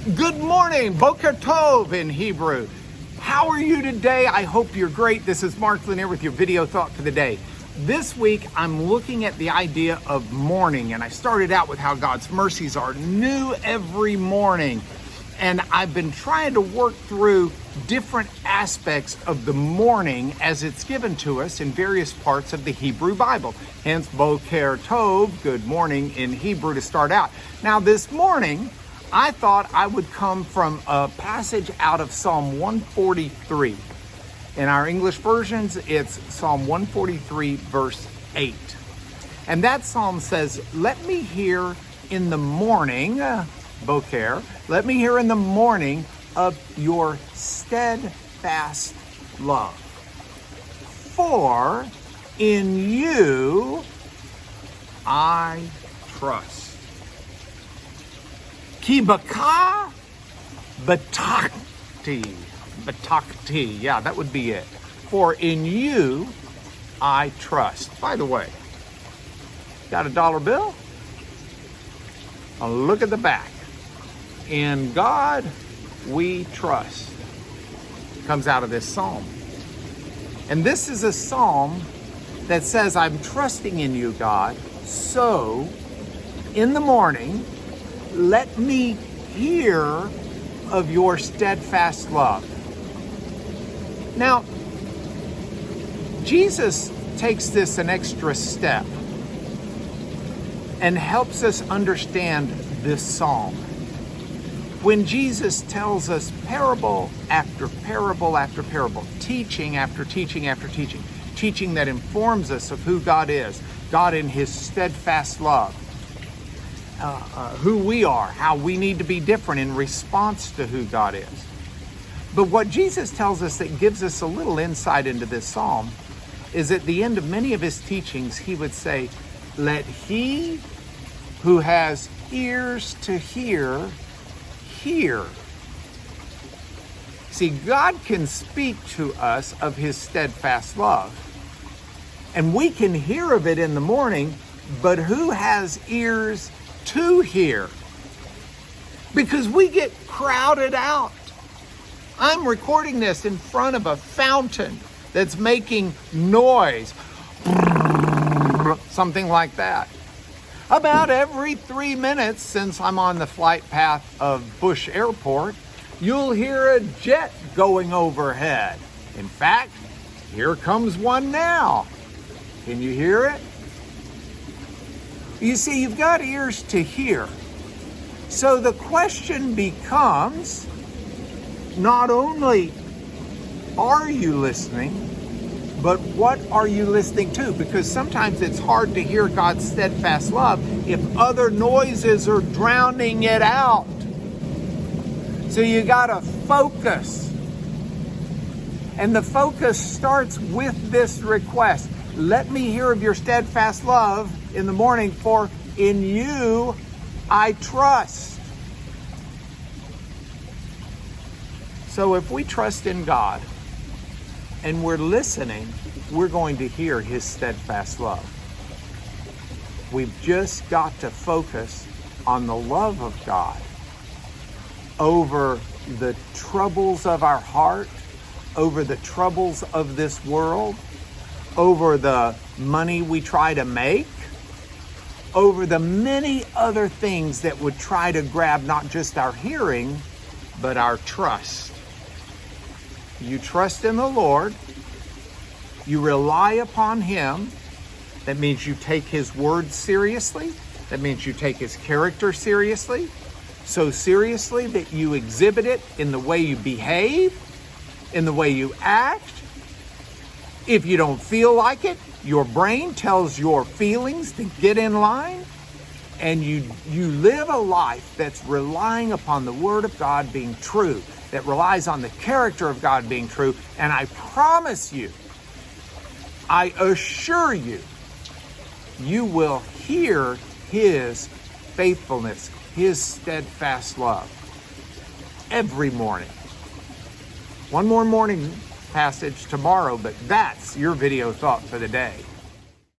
Good morning, Boker Tov in Hebrew. How are you today? I hope you're great. This is Mark Lanier with your video thought for the day. This week, I'm looking at the idea of morning, and I started out with how God's mercies are new every morning. And I've been trying to work through different aspects of the morning as it's given to us in various parts of the Hebrew Bible. Hence, Boker Tov, good morning in Hebrew to start out. Now, this morning, I thought I would come from a passage out of Psalm 143. In our English versions, it's Psalm 143, verse 8. And that psalm says, "Let me hear in the morning, Boker, let me hear in the morning of your steadfast love. For in you I trust. Ki baka batakti. Batakti. Yeah, that would be it. For in you I trust." By the way, got a dollar bill? Now look at the back. "In God we trust." Comes out of this psalm. And this is a psalm that says, I'm trusting in you, God. So, in the morning, let me hear of your steadfast love. Now, Jesus takes this an extra step and helps us understand this psalm. When Jesus tells us parable after parable after parable, teaching after teaching after teaching, teaching that informs us of who God is, God in his steadfast love, who we are, how we need to be different in response to who God is. But what Jesus tells us that gives us a little insight into this psalm is at the end of many of his teachings, he would say, "Let he who has ears to hear, hear." See, God can speak to us of his steadfast love, and we can hear of it in the morning, but who has ears to hear? Because we get crowded out. I'm recording this in front of a fountain that's making noise, something like that. About every 3 minutes, since I'm on the flight path of Bush Airport, you'll hear a jet going overhead. In fact, here comes one now. Can you hear it? You see, you've got ears to hear. So the question becomes, not only are you listening, but what are you listening to? Because sometimes it's hard to hear God's steadfast love if other noises are drowning it out. So you gotta focus. And the focus starts with this request. Let me hear of your steadfast love in the morning, for in you I trust. So if we trust in God and we're listening, we're going to hear his steadfast love. We've just got to focus on the love of God over the troubles of our heart, over the troubles of this world, over the money we try to make, over the many other things that would try to grab not just our hearing, but our trust. You trust in the Lord. You rely upon him. That means you take his word seriously. That means you take his character seriously. So seriously that you exhibit it in the way you behave, in the way you act. If you don't feel like it, your brain tells your feelings to get in line, and you live a life that's relying upon the Word of God being true, that relies on the character of God being true, and I promise you, I assure you, you will hear his faithfulness, his steadfast love every morning. One more morning passage tomorrow, but that's your video thought for the day.